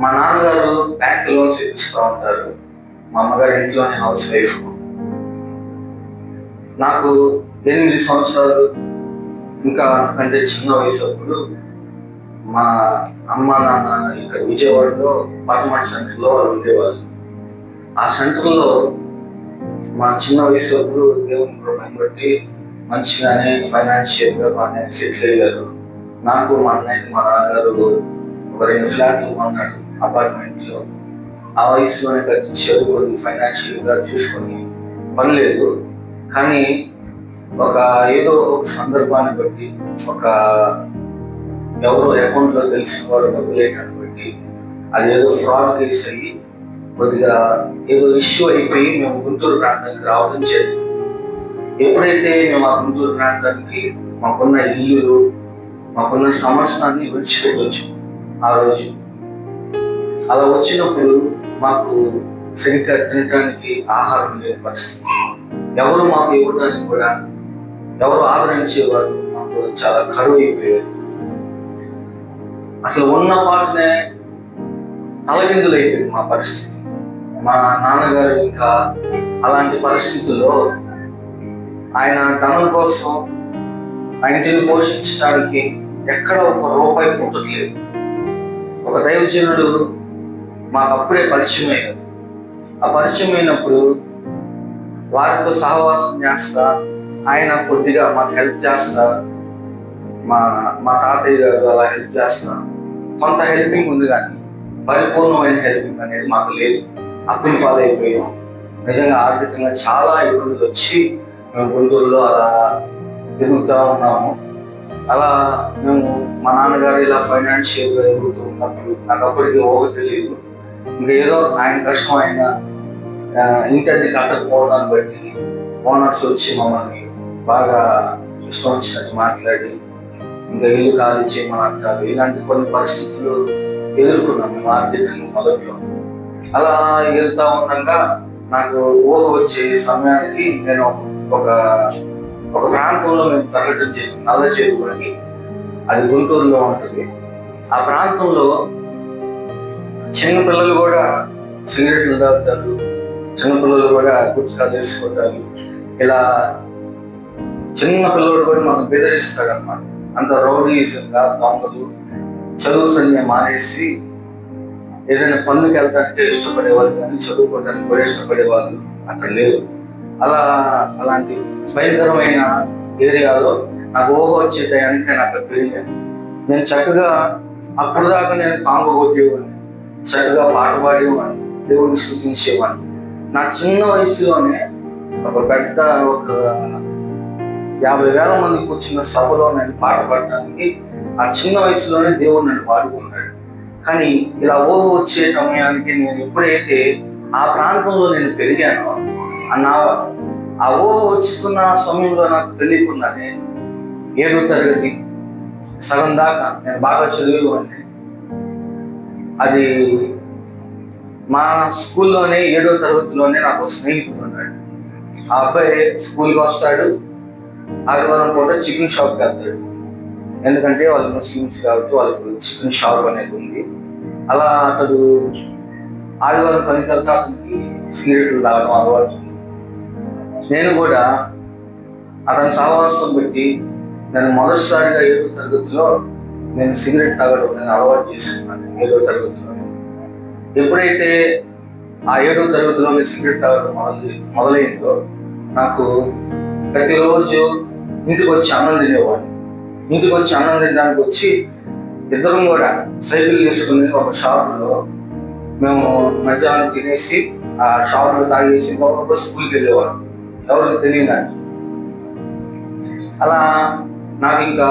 మా నాన్నగారు bank loans ఇప్పిస్తూ ఉంటారు. మా అమ్మగారు ఇంట్లోనే హౌస్ వైఫ్. నాకు 8 సంవత్సరాలు ఇంకా అంతకంటే చిన్న వయసు అప్పుడు మా అమ్మ నాన్న ఇక్కడ విజయవాడలో పర్మనెంట్ సెంటర్లో ఉండేవాళ్ళు. ఆ సెంటర్లో మా చిన్న వయసు అప్పుడు దేవుని కృపను బట్టి మంచిగానే ఫైనాన్షియల్గా బాగానే సెటిల్ అయ్యారు. నాకు మా అన్నయ్యకి మా నాన్నగారు ఒక 2 ఫ్లాట్లు కొన్నాడు అపార్ట్మెంట్లో. ఆ వయసులోనే కట్టించారు. కొద్ది ఫైనాన్షియల్గా చూసుకొని పని లేదు. కానీ ఏదో ఒక సందర్భాన్ని బట్టి ఎవరో అకౌంట్లో తెలిసిన వారు డబ్బులు వేయటాన్ని బట్టి అది ఏదో ఫ్రాడ్ కేసు అయ్యి కొద్దిగా ఏదో ఇష్యూ అయిపోయి మేము గుంటూరు ప్రాంతానికి రావడం జరిగింది. ఎప్పుడైతే మేము ఆ గుంటూరు ప్రాంతానికి మాకున్న ఇల్లులు మాకున్న సమస్తాన్ని విడిచిపెట్టి వచ్చాం ఆ రోజు. అలా వచ్చినప్పుడు మాకు సరిగ్గా తినడానికి ఆహారం లేని పరిస్థితి, ఎవరు మాకు ఇవ్వడానికి కూడా ఎవరు ఆదరించేవారు, మాకు చాలా కరువు అయిపోయారు. అసలు ఉన్న పాటనే తలకిందులు అయిపోయింది మా పరిస్థితి. మా నాన్నగారు ఇంకా అలాంటి పరిస్థితుల్లో ఆయన ధనం కోసం ఆ ఇంటిని పోషించడానికి ఎక్కడ ఒక రూపాయి పుట్టట్లేదు. ఒక దైవజనుడు మాకు అప్పుడే పరిచయం అయ్యారు. ఆ పరిచయం అయినప్పుడు వారితో సహవాసం చేస్తా, ఆయన కొద్దిగా మాకు హెల్ప్ చేస్తా, మా తాతయ్య గారు అలా హెల్ప్ చేస్తా. కొంత హెల్పింగ్ ఉంది కానీ పరిపూర్ణమైన హెల్పింగ్ అనేది మాకు లేదు. అప్పులు పాలైపోయాం. నిజంగా ఆర్థికంగా చాలా ఇబ్బందులు వచ్చి మేము గుంటూరులో అలా ఎదుగుతూ ఉన్నాము. అలా మేము మా నాన్నగారు ఇలా ఫైనాన్షియల్గా ఎదుగుతూ ఉన్నప్పుడు నాకు అప్పటికి ఊహ తెలియదు. ఇంకా ఏదో ఆయన కష్టం ఆయన ఇంటర్ని కట్టకపోవడాన్ని బట్టి ఓనర్స్ వచ్చి మమ్మల్ని బాగా ఇష్టం వచ్చినట్టు మాట్లాడి ఇంకా ఇల్లు ఖాళీ చేయమని ఇలాంటి కొన్ని పరిస్థితులు ఎదుర్కొన్నాం మేము ఆర్థికంగా మొదట్లో. అలా వెళ్తా ఉండగా నాకు ఊహ వచ్చే సమయానికి నేను ఒక ప్రాంతంలో మేము తరగటం జరిగింది. నల్ల చేరుకుని అది గుంటూరులో ఉంటుంది. ఆ ప్రాంతంలో చిన్న పిల్లలు కూడా సిగరెట్లు తాగుతారు, చిన్నపిల్లలు కూడా గుట్కాలు వేసుకుంటారు. ఇలా చిన్న పిల్లలు కూడా మనం బెదిరిస్తాడు అన్నమాట. అంత రౌడీజంగా దొంగలు చదువు సన్య మానేసి ఏదైనా పనులకు వెళ్తానికి ఇష్టపడేవాళ్ళు కానీ చదువుకోవడానికి కూడా ఇష్టపడేవాళ్ళు అక్కడ లేరు. అలాంటి భయంకరమైన ఏరియాలో నాకు ఊహ వచ్చే టయానికి నేను అక్కడ పెరిగాను. నేను చక్కగా అప్పుడు దాకా నేను కాంగో కొట్టేవాడిని, చక్కగా పాట పాడేవాడిని, దేవుడిని స్తుతించేవాడిని. నా చిన్న వయసులోనే ఒక 50,000 మంది కూర్చున్న సభలో నేను పాట పాడటానికి ఆ చిన్న వయసులోనే దేవుడు నన్ను వాడుకున్నాడు. కానీ ఇలా ఊహ వచ్చే సమయానికి నేను ఎప్పుడైతే ఆ ప్రాంతంలో నేను పెరిగానో ఆ ఊహ వచ్చుకున్న సమయంలో నాకు తెలియకుండానే 7వ తరగతి సగం దాకా నేను బాగా చదివేవాడిని. అది మా స్కూల్లోనే 7వ తరగతిలోనే నాకు స్నేహితుడు ఉన్నాడు. ఆ అబ్బాయి స్కూల్కి వస్తాడు, ఆదివారం పూట చికెన్ షాప్కి వెళ్తాడు. ఎందుకంటే వాళ్ళు ముస్లిమ్స్ కాబట్టి వాళ్ళకు చికెన్ షాప్ అనేది ఉంది. అలా అతడు ఆదివారం పనికి వెళ్తా అతనికి సిగరెట్లు తాగడం అలవాటు. నేను కూడా అతని సహవాసం పెట్టి నేను మొదటిసారిగా 7వ తరగతిలో నేను సిగరెట్ తాగడం నేను అలవాటు చేసుకున్నాను. 7వ తరగతిలో ఎప్పుడైతే ఆ 7వ తరగతిలో నేను సిగరెట్ తాగడం మొదలైందో నాకు ప్రతిరోజు ఇంటికి వచ్చి అన్నం తినేవాడు. ఇంటికి వచ్చి అన్నం తినడానికి వచ్చి ఇద్దరం కూడా సైకిల్ వేసుకుని ఒక షాపులో మేము మధ్యాహ్నం తినేసి ఆ షాపులో తాగేసి ఒక స్కూల్కి వెళ్ళేవాడు, ఎవరికి తెలియదు. అలా నాకు ఇంకా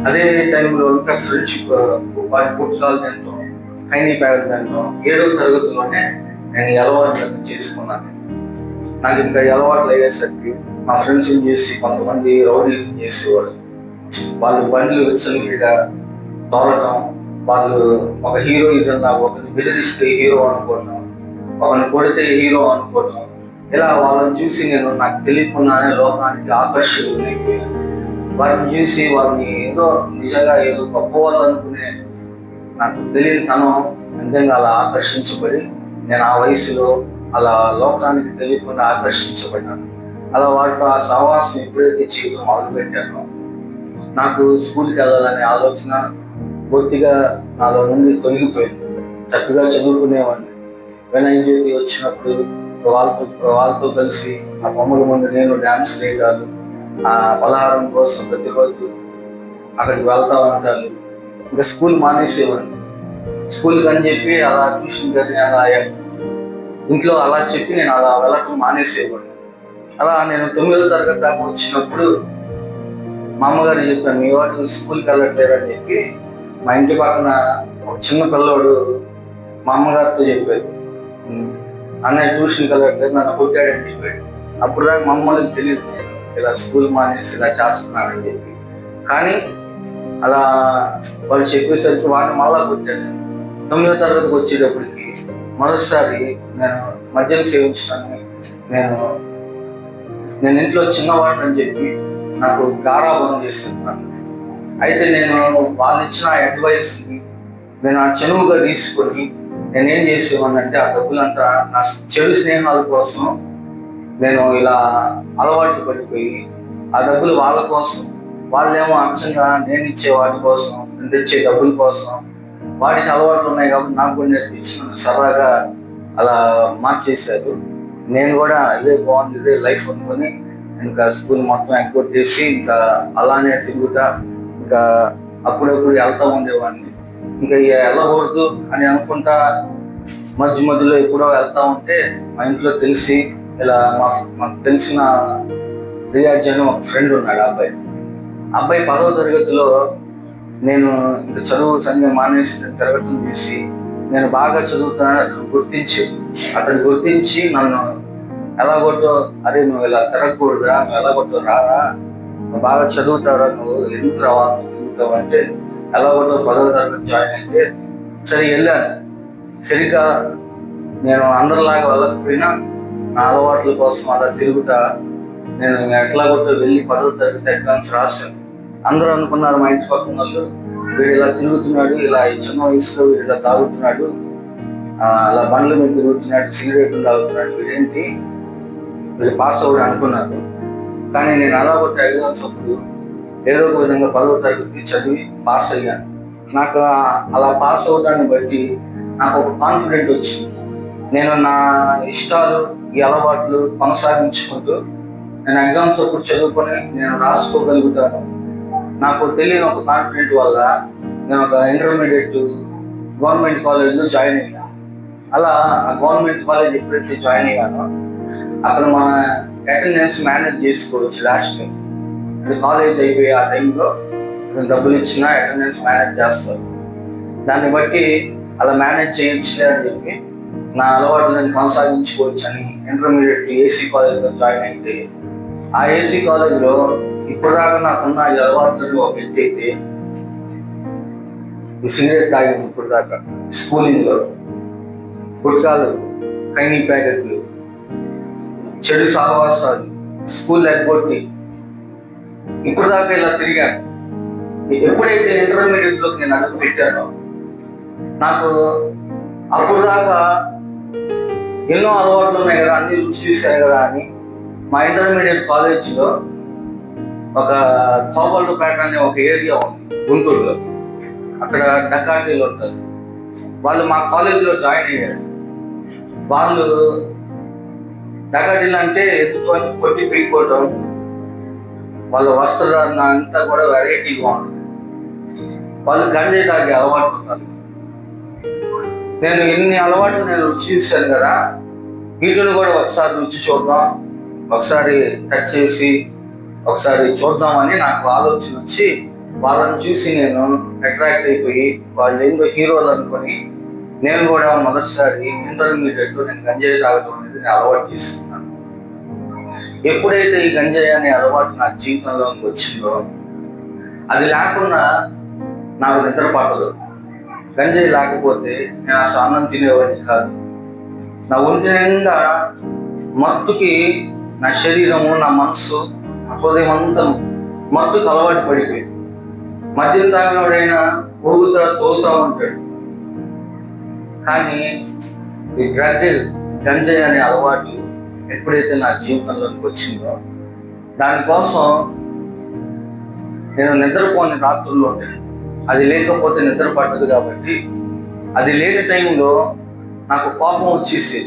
అదే టైంలో ఇంకా ఫ్రెండ్షిప్ పుట్కాలు తింటాం, కైనీ ప్యాడ్ తింటాం. 7వ తరగతిలోనే నేను ఈ అలవాట్లు చేసుకున్నాను. నాకు ఇంకా అలవాట్లు అయ్యేసరికి మా ఫ్రెండ్స్ చేసి కొంతమంది రౌడీజం చేసేవాళ్ళు. వాళ్ళు బండ్లు విచ్చలవిడిగా తోలటం, వాళ్ళు ఒక హీరోయిజం లాగా ఒకరిని బెదిరిస్తే హీరో అనుకోవటం, ఒకరిని కొడితే హీరో అనుకోవటం. ఇలా వాళ్ళని చూసి నాకు తెలియకుండానే లోకానికి ఆకర్షితులైపోయాను. వారిని చూసి వాళ్ళని ఏదో నిజంగా ఏదో గొప్ప వాళ్ళు అనుకునే నాకు తెలియని తను నిజంగా అలా ఆకర్షించబడి నేను ఆ వయసులో అలా లోకానికి తెలియకుండా ఆకర్షించబడ్డాను. అలా వాటితో ఆ సహవాసం ఎప్పుడైతే చేయడం మొదలుపెట్టానో నాకు స్కూల్కి వెళ్ళాలనే ఆలోచన పూర్తిగా నాలో నుండి తొలగిపోయింది. చక్కగా చదువుకునేవాడిని. వినాయక చవితి వచ్చినప్పుడు వాళ్ళతో వాళ్ళతో కలిసి ఆ బొమ్మల ముందు నేను డ్యాన్స్ వేయడాలు, ఆ పలహారం కోసం ప్రతిరోజు అక్కడికి వెళ్తా ఉంటాను. ఇంకా స్కూల్ మానేసేవాడిని. స్కూల్కి అని చెప్పి అలా ట్యూషన్ కానీ అలా ఇంట్లో అలా చెప్పి నేను అలా వెళ్ళటం మానేసేవాడిని. అలా నేను 9వ తరగతి దాకా వచ్చినప్పుడు మా అమ్మగారు చెప్పాను, మీ వాడు స్కూల్కి వెళ్ళట్లేదని చెప్పి మా ఇంటి పక్కన ఒక చిన్న పిల్లవాడు మా అమ్మగారితో చెప్పాడు, అన్నయ్య ట్యూషన్కి వెళ్ళట్లేదు, నన్ను కొట్టాడని చెప్పాడు. అప్పుడు దాకా మా అమ్మకి తెలియదు నేను ఇలా స్కూల్ మానేసి ఇలా చేస్తున్నానని చెప్పి. కానీ అలా వాళ్ళు చెప్పేసరికి వాడిని మళ్ళా కొట్టాను. 9వ తరగతికి వచ్చేటప్పటికి మొదటిసారి నేను మద్యం సేవించడాన్ని నేను ఇంట్లో చిన్నవాడిని అని చెప్పి నాకు గారాబం చేస్తున్నాను. అయితే నేను వాళ్ళు ఇచ్చిన అడ్వైస్ని నేను ఆ చనువుగా తీసుకొని నేనేం చేసేవాడినంటే ఆ డబ్బులంతా నా చెడు స్నేహాల కోసం నేను ఇలా అలవాటు పడిపోయి ఆ డబ్బులు వాళ్ళ కోసం, వాళ్ళేమో అచ్చంగా నేను ఇచ్చే వాటి కోసం, నేను తెచ్చే డబ్బుల కోసం వాటికి అలవాట్లు ఉన్నాయి కాబట్టి నాకు కూడా నేర్పించి నన్ను సరదాగా అలా మార్చేశారు. నేను కూడా ఇదే బాగుంది, ఇదే లైఫ్ అనుకొని ఇంకా స్కూల్ మొత్తం ఎగ్గొట్టేసి ఇంకా అలానే తిరుగుతా ఇంకా అప్పుడప్పుడు వెళ్తూ ఉండేవాడిని. ఇంకా వెళ్ళకూడదు అని అనుకుంటా మధ్య మధ్యలో ఎప్పుడో వెళ్తా ఉంటే మా ఇంట్లో తెలిసి ఇలా మాకు తెలిసిన రియాజ్ అని ఒక ఫ్రెండ్ ఉన్నాడు. అబ్బాయి 10వ తరగతిలో నేను ఇంకా చదువు సంధ్య మానేసి తరగతులు తీసి నేను బాగా చదువుతానని అతను గుర్తించి నన్ను ఎలాగొట్టో, అరే నువ్వు ఇలా తిరగకూడదురా, నువ్వు ఎలాగొట్టో రారా, నువ్వు బాగా చదువుతారా, నువ్వు ఎందుకు రావాలి చదువుతావు అంటే ఎలాగొట్టో 10వ తరగతి జాయిన్ అయితే సరే వెళ్ళాను. సరిగ్గా నేను అందరిలాగా వెళ్ళకపోయినా నా అలవాట్ల కోసం అలా తిరుగుతా నేను ఎట్లాగొట్టో వెళ్ళి 10వ తరగతి ఎగ్జామ్స్ రాశాను. అందరూ అనుకున్నారు మా ఇంటి పక్కన వాళ్ళు, వీడు ఇలా తిరుగుతున్నాడు, ఇలా ఈ చిన్న వయసులో వీడు ఇలా తాగుతున్నాడు, అలా బండ్ల మీద తిరుగుతున్నాడు, సిగరెట్లు తాగుతున్నాడు, వీడేంటి వీళ్ళు పాస్ అవ్వడం అనుకున్నారు. కానీ నేను అలా కొట్టే ఎగ్జామ్స్ అప్పుడు ఏదో ఒక విధంగా 10వ తరగతి చదివి పాస్ అయ్యాను. నాకు అలా పాస్ అవ్వడాన్ని బట్టి నాకు ఒక కాన్ఫిడెంట్ వచ్చింది. నేను నా ఇష్టాలు ఈ అలవాట్లు కొనసాగించుకుంటూ నేను ఎగ్జామ్స్ అప్పుడు చదువుకొని నేను రాసుకోగలుగుతాను. నాకు తెలియని ఒక కాన్ఫిడెంట్ వల్ల నేను ఒక ఇంటర్మీడియట్ గవర్నమెంట్ కాలేజ్లో జాయిన్ అయ్యాను. అలా ఆ గవర్నమెంట్ కాలేజ్ ఎప్పుడైతే జాయిన్ అయ్యానో అక్కడ మన అటెండెన్స్ మేనేజ్ చేసుకోవచ్చు. లాస్ట్ కాలేజ్ అయిపోయి ఆ టైంలో డబ్బులు ఇచ్చినా అటెండెన్స్ మేనేజ్ చేస్తారు. దాన్ని బట్టి అలా మేనేజ్ చేయొచ్చులే అని చెప్పి నా అలవాటు నేను కొనసాగించుకోవచ్చు అని ఇంటర్మీడియట్ ఏసీ కాలేజ్లో జాయిన్ అయితే ఆ ఏసీ కాలేజ్లో ఇప్పుడు దాకా నాకున్న ఈ అలవాట్లలో ఒక ఎత్తి అయితే ఈ సిగరెట్ తాగింది. ఇప్పుడు దాకా స్కూలింగ్లో గుట్కాలు, కైనీ ప్యాకెట్లు, చెడు సహవాసాలు, స్కూల్ ఎగ్గొట్టి ఇప్పుడు దాకా ఇలా తిరిగాను. ఎప్పుడైతే ఇంటర్మీడియట్లోకి నేను అడుగు పెట్టానో నాకు అప్పుడు దాకా ఎన్నో అలవాట్లు ఉన్నాయి కదా, అన్ని రుచి చూశాను కదా అని మా ఇంటర్మీడియట్ కాలేజీలో ఒక కోబల్పేట అనే ఒక ఏరియా ఉంది గుంటూరులో. అక్కడ డకాటీలు ఉంటుంది. వాళ్ళు మా కాలేజీలో జాయిన్ అయ్యారు. వాళ్ళు డకాటీలు అంటే ఎత్తుకొని కొట్టి పీక్కోవటం, వాళ్ళ వస్త్రధారణ అంతా కూడా వెరైటీగా ఉంటుంది. వాళ్ళు గంజాయి తాగే అలవాటు ఉన్నారు. నేను ఇన్ని అలవాట్లు నేను రుచి చూశాను కదా, వీటిని కూడా ఒకసారి రుచి చూద్దాం, ఒకసారి టచ్ చేసి ఒకసారి చూద్దామని నాకు ఆలోచన వచ్చి వాళ్ళని చూసి నేను అట్రాక్ట్ అయిపోయి వాళ్ళు ఏందో హీరోలు అనుకొని నేను కూడా మొదటిసారి ఇంటర్మీడియట్లో నేను గంజాయి తాగడం అనేది నేను అలవాటు చేసుకున్నాను. ఎప్పుడైతే ఈ గంజాయి అనే అలవాటు నా జీవితంలోకి వచ్చిందో అది లేకుండా నాకు నిద్ర పట్టదు. గంజాయి లేకపోతే నేను అసలు అన్నం తినేవాడిని కాదు. నా ఒంటి నిండా మత్తుకి నా శరీరము, నా మనసు, నా హృదయం అంతా మత్తుకు అలవాటు పడిపోయి మద్యం తాగినవాడైనా ఊగుతా తోలుతా ఉంటాడు. కానీ ఈ గంజాయి అనే అలవాటు ఎప్పుడైతే నా జీవితంలోకి వచ్చిందో, దానికోసం నేను నిద్రపోని రాత్రుల్లో ఉంటాను. అది లేకపోతే నిద్ర పట్టదు కాబట్టి, అది లేని టైంలో నాకు కోపం వచ్చేసి,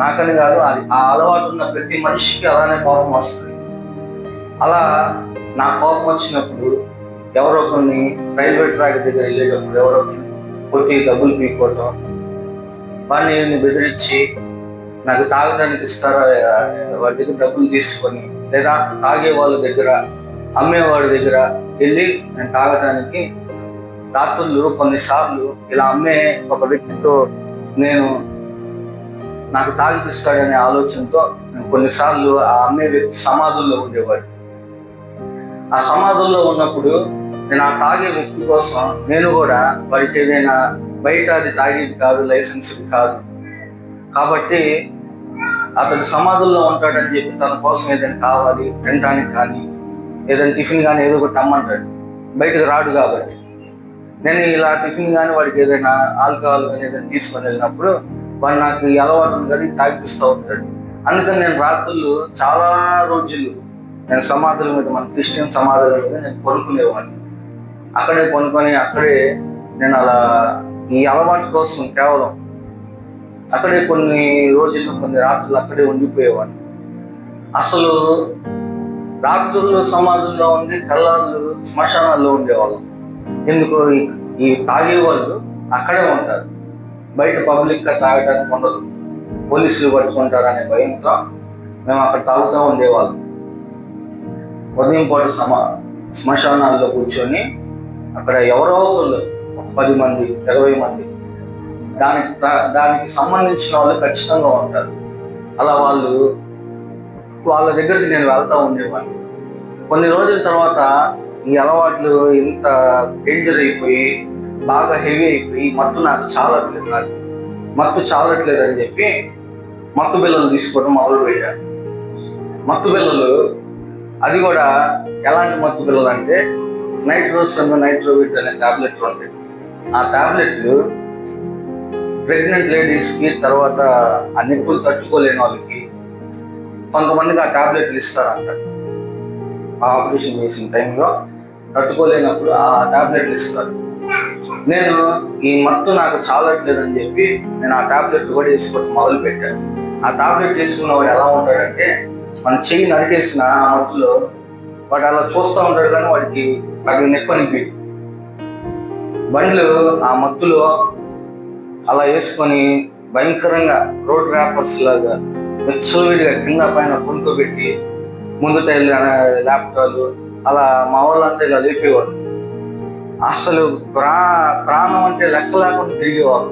నాకని కాదు, అది ఆ అలవాటు ఉన్న ప్రతి మనిషికి అలానే కోపం వస్తుంది. అలా నా కోపం వచ్చినప్పుడు ఎవరో కొన్ని రైల్వే ట్రాక్ దగ్గర వెళ్ళేటప్పుడు ఎవరో కొట్టి డబ్బులు పీక్కోవటం, వాడిని బెదిరించి నాకు తాగడానికి ఇస్తారా, వాడి దగ్గర డబ్బులు తీసుకొని, లేదా తాగే వాళ్ళ దగ్గర, అమ్మేవాడి దగ్గర వెళ్ళి నేను తాగటానికి రాత్రులు కొన్నిసార్లు ఇలా అమ్మే ఒక వ్యక్తితో నాకు తాగిపిస్తాడనే ఆలోచనతో నేను కొన్నిసార్లు ఆ అమ్మే వ్యక్తి సమాధుల్లో ఉండేవాడు. ఆ సమాధుల్లో ఉన్నప్పుడు నేను ఆ తాగే వ్యక్తి కోసం నేను కూడా వాడికి ఏదైనా, బయట అది తాగేది కాదు, లైసెన్స్ది కాదు కాబట్టి అతడు సమాధుల్లో ఉంటాడని చెప్పి తన కోసం ఏదైనా కావాలి తినడానికి కానీ, ఏదైనా టిఫిన్ కానీ ఏదో ఒకటి అమ్మంటాడు, బయటకు రాడు కాబట్టి. నేను ఇలా టిఫిన్ కానీ వాడికి ఏదైనా ఆల్కహాల్ కానీ ఏదైనా తీసుకొని వెళ్ళినప్పుడు వాడు నాకు ఈ అలవాటు కానీ తాగిపిస్తూ ఉంటాడు. అందుకని నేను రాత్రులు చాలా రోజులు నేను సమాధుల మీద, మన క్రిస్టియన్ సమాధుల మీద నేను కొనుక్కునేవాడిని. అక్కడే కొనుక్కొని అక్కడే నేను అలా ఈ అలవాటు కోసం కేవలం అక్కడే కొన్ని రోజులు, కొన్ని రాత్రులు అక్కడే ఉండిపోయేవాడిని. అసలు రాత్రుల్లో సమాధుల్లో ఉండి తెల్లారులు శ్మశానాల్లో ఉండేవాళ్ళం. ఎందుకు, ఈ తాగే వాళ్ళు అక్కడే ఉంటారు, బయట పబ్లిక్గా తాగడానికి ఉండదు, పోలీసులు పట్టుకుంటారనే భయంతో మేము అక్కడ తాగుతూ ఉండేవాళ్ళం. ఉదయం పాటు శ్మశానాల్లో కూర్చొని అక్కడ ఎవరో ఒకళ్ళు, ఒక 10 మంది 20 మంది దానికి సంబంధించిన వాళ్ళు ఖచ్చితంగా ఉంటారు. అలా వాళ్ళ దగ్గరికి నేను వెళ్తూ ఉండేవాడిని. కొన్ని రోజుల తర్వాత ఈ అలవాట్లు ఇంత డేంజర్ అయిపోయి, బాగా హెవీ అయిపోయి, మత్తు నాకు చాలట్లేదు అని చెప్పి మత్తు బిళ్ళలు తీసుకోవడం మొదలుపెట్టాను. మత్తు బిళ్ళలు, అది కూడా ఎలాంటి మత్తు బిళ్ళలు అంటే నైట్రోవిట్ అనే టాబ్లెట్లు ఉంటాయి. ఆ టాబ్లెట్లు ప్రెగ్నెంట్ లేడీస్కి, తర్వాత ఆ నిప్పులు తట్టుకోలేని వాళ్ళకి కొంతమందికి ఆ టాబ్లెట్లు ఇస్తారంట. ఆపరేషన్ చేసిన టైంలో తట్టుకోలేనప్పుడు ఆ టాబ్లెట్లు ఇస్తారు. నేను ఈ మత్తు నాకు చాలట్లేదని చెప్పి నేను ఆ టాబ్లెట్లు కూడా వేసుకోవడం మొదలు పెట్టాను. ఆ టాబ్లెట్ తీసుకున్న వాడు ఎలా ఉంటాడంటే, మన చెయ్యి నరికేసిన ఆ మత్తులో వాడు అలా చూస్తూ ఉంటాడు, కానీ వాడికి అది నెప్పనికి బండ్లు ఆ మత్తులో అలా వేసుకొని భయంకరంగా రోడ్ ర్యాపర్స్ లాగా విచ్చలవిడిగా కింద పైన కొనుక్కోబెట్టి ముందు టైర్లు ల్యాప్టాప్లు అలా మా వాళ్ళంతా ఇలా లేపేవాళ్ళు. అసలు ప్రాణం అంటే లెక్క లేకుండా తిరిగేవాళ్ళు.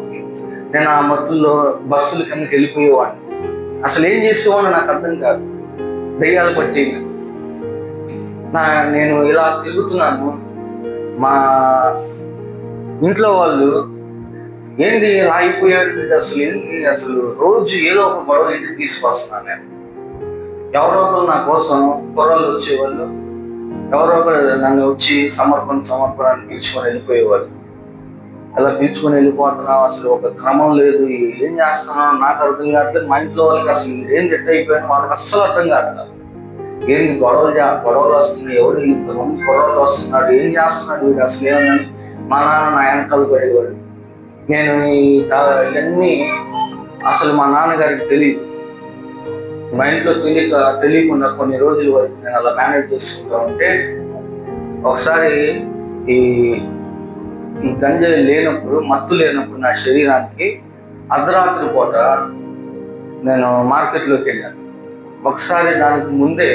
నేను ఆ మత్తుల్లో బస్సుల కిందకి వెళ్ళిపోయేవాడిని. అసలు ఏం చేసేవాడిని నాకు అర్థం కాదు, దయ్యాలు పట్టి. నేను ఇలా తిరుగుతున్నాను, మా ఇంట్లో వాళ్ళు ఏంది ఇలా అయిపోయాడు, అసలు రోజు ఏదో ఒక గొడవ ఇంటికి తీసుకొస్తున్నాను నేను. ఎవరో ఒకరు నా కోసం కుర్రలు వచ్చేవాళ్ళు, ఎవరో ఒకరు నన్ను వచ్చి సమర్పణ పిలుచుకొని వెళ్ళిపోయేవాళ్ళు. అలా పిలుచుకొని వెళ్ళిపోతున్నావు, అసలు ఒక క్రమం లేదు, ఏం చేస్తున్నావు నాకు అర్థం కావట్లేదు. మా ఇంట్లో వాళ్ళకి అసలు ఏం రెట్ అయిపోయాను వాళ్ళకి అస్సలు అర్థం కావట్లేదు. ఏంది గొడవలు వస్తున్నాయి, ఎవరు ఇంతమంది గొడవలు వస్తున్నాడు, ఏం చేస్తున్నాడు వీడు అసలు ఏమని మా నాన్న నా వెనకాల పడేవాడు. నేను ఇవన్నీ అసలు మా నాన్నగారికి తెలియదు. మా ఇంట్లో తెలియకుండా కొన్ని రోజుల వరకు నేను అలా మేనేజ్ చేసుకుంటా ఉంటే, ఒకసారి ఈ గంజాయి లేనప్పుడు, మత్తు లేనప్పుడు నా శరీరానికి అర్ధరాత్రి పూట నేను మార్కెట్లోకి వెళ్ళాను. ఒకసారి దానికి ముందే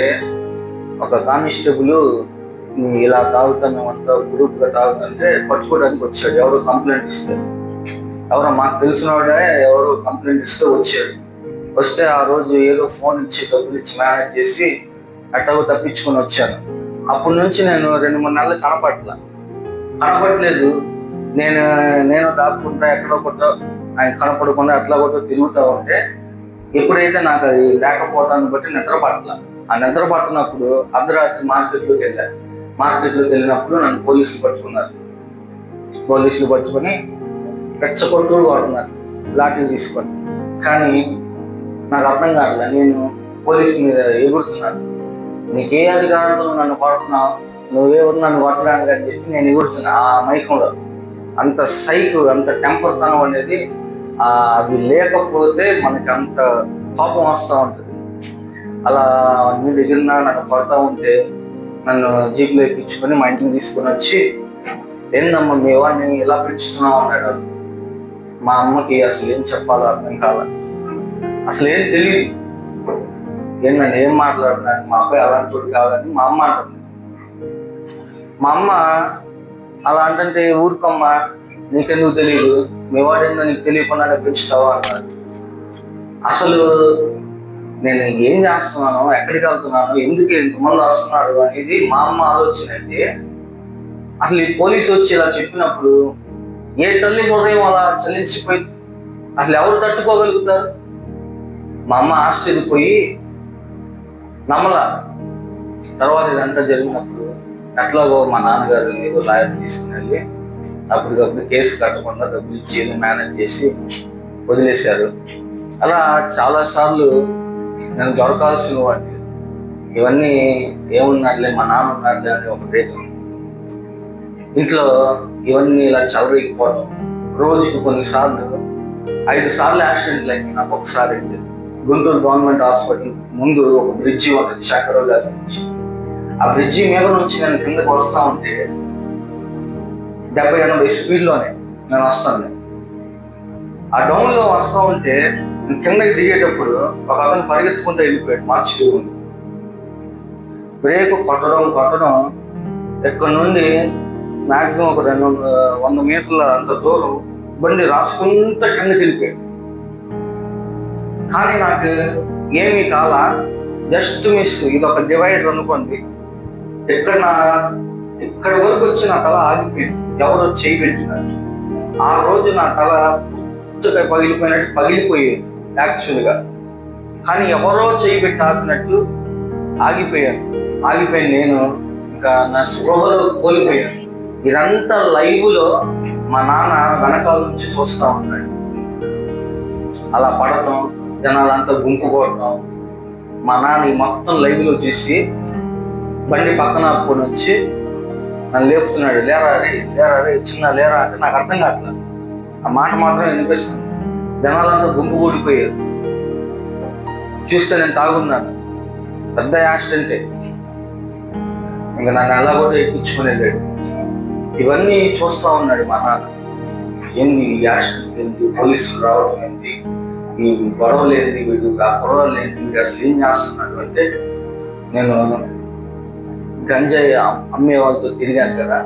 ఒక కానిస్టేబుల్ ఇలా తాగుతాం, మేమంతా గ్రూప్గా తాగుతుంటే పట్టుకోవడానికి వచ్చాడు. ఎవరో కంప్లైంట్ ఇస్తే, ఎవరో మాకు తెలిసిన వాడే ఎవరో కంప్లైంట్ ఇస్తే వచ్చాడు. వస్తే ఆ రోజు ఏదో ఫోన్ ఇచ్చి డబ్బులు ఇచ్చి మేనేజ్ చేసి అట్టగా తప్పించుకొని వచ్చాను. అప్పటి నుంచి నేను 2-3 నెలలు కనపడలేదు. నేను దాక్కుంటా ఎక్కడో కొట్ట ఆయన కనపడకుండా అట్లా కొట్ట తిరుగుతూ ఉంటే, ఎప్పుడైతే నాకు అది లేకపోవటాన్ని బట్టి నిద్ర పట్టినప్పుడు అర్ధరాత్రి మార్కెట్లోకి వెళ్ళినప్పుడు నన్ను పోలీసులు పట్టుకున్నారు. పోలీసులు పట్టుకొని రెచ్చగొట్టుడు కొడుతున్నారు. లాఠీ తీసుకొని. కానీ నాకు అర్థం కాదు, నేను పోలీసు మీద ఎగురుతున్నాను. నీకే అధికారంతో నన్ను కొడుతున్నావు, నువ్వెవరు నన్ను కొట్టడానికి అని చెప్పి నేను ఎగురుతున్నా ఆ మైకంలో. అంత సైకు, అంత టెంపర్తనం అనేది అది లేకపోతే మనకి అంత కోపం వస్తూ ఉంటుంది. అలా నీ దగ్గర నన్ను కొడతా ఉంటే నన్ను జీప్లో ఎక్కించుకొని మా ఇంటికి తీసుకొని వచ్చి, ఏందమ్మా మీ వాడిని ఇలా పెంచుతున్నావు అన్నాడు. మా అమ్మకి అసలు ఏం చెప్పాలో అర్థం కావాలి, అసలు ఏం తెలియదు. నన్ను ఏం మాట్లాడుతున్నాను, మా అబ్బాయి అలాంటి చోటు కావాలని మా అమ్మ అంటుంది. మా అమ్మ అలా అంటే ఊరుకోమ్మా, నీకెందుకు తెలియదు, మీ వాడేందో నీకు తెలియకుండానే పెంచుతావా అన్నాడు. అసలు నేను ఏం చేస్తున్నాను, ఎక్కడికి వెళ్తున్నాను, ఎందుకు ఎంతమంది వస్తున్నాడు అనేది మా అమ్మ ఆలోచన అయితే, అసలు ఈ పోలీసు వచ్చి ఇలా చెప్పినప్పుడు ఏ తల్లి హృదయం అలా చలించిపోయి అసలు ఎవరు తట్టుకోగలుగుతారు? మా అమ్మ ఆశ్చర్యపోయి నమ్మలా. తర్వాత ఇదంతా జరిగినప్పుడు ఎట్లాగో మా నాన్నగారు ఏదో లాయర్ తీసుకుని వెళ్ళి అప్పటికప్పుడు కేసు కట్టకుండా డబ్బులు ఇచ్చి ఏదో మేనేజ్ చేసి వదిలేశారు. అలా చాలాసార్లు నేను దొరకాల్సిన వాడిని. ఇవన్నీ ఏమున్నారులే, మా నాన్న ఉన్నారులే అని ఒక ధైర్యం. ఇంట్లో ఇవన్నీ ఇలా చలవేయకపోవడం, రోజుకి కొన్నిసార్లు 5 సార్లు యాక్సిడెంట్లు అయింది నాకు. ఒకసారి అయితే గుంటూరు గవర్నమెంట్ హాస్పిటల్ ముందు ఒక బ్రిడ్జి ఉంటుంది, చక్రవల్లి బ్రిడ్జి. ఆ బ్రిడ్జి మీద నుంచి నేను కిందకు వస్తా ఉంటే 70-80 స్పీడ్లోనే నేను వస్తాను. ఆ డౌన్లో వస్తూ ఉంటే కిందకి దిగేటప్పుడు ఒక అతను పరిగెత్తుకుంటూ వెళ్ళిపోయాడు మార్చి. బ్రేక్ కొట్టడం ఎక్కడి నుండి మ్యాక్సిమం ఒక 100 మీటర్ల అంత దూరం బండి రాసుకుంటూ కిందకి వెళ్ళిపోయాడు. కానీ నాకు ఏమీ కాల, జస్ట్ మిస్. ఇది ఒక డివైడర్ అనుకోండి, ఇక్కడి వరకు వచ్చి నా తల ఆగిపోయింది. ఎవరో చేయి పెట్టినారు. ఆ రోజు నా తల పుచ్చగా పగిలిపోయేది యాక్చువల్గా. కానీ ఎవరో చేయి పెట్టి ఆపినట్టు ఆగిపోయాను నేను. ఇంకా నా స్పృహలో కోల్పోయాను. ఇదంతా లైవ్లో మా నాన్న వెనకాల నుంచి చూస్తూ ఉన్నాడు. అలా పడటం, జనాలంతా గుంపు కొట్టడం, మా నాన్న మొత్తం లైవ్లో చూసి బండి పక్కన ఆపుకొని వచ్చి నన్ను లేపుతున్నాడు. లేరా రే చిన్న లేరా అంటే నాకు అర్థం కావట్లేదు. ఆ మాట మాత్రం వినిపిస్తుంది. జనాలంతా గుంపు కూడిపోయారు. చూస్తే నేను తాగున్నాను. పెద్ద యాక్సిడెంటే. ఇంకా నన్ను ఎలా కూడా ఎక్కించుకుని వెళ్ళాడు. ఇవన్నీ చూస్తూ ఉన్నాడు మా నాన్న. ఏంది యాక్సిడెంట్ ఏంటి, పోలీసులు రావడం ఏంటి, ఈ గొడవలు ఏంటి, వీడు ఆ గొడవలు ఏంటి, వీడు అసలు ఏం చేస్తున్నాడు అంటే, నేను గంజాయి అమ్మే వాళ్ళతో తిరిగాను కదా,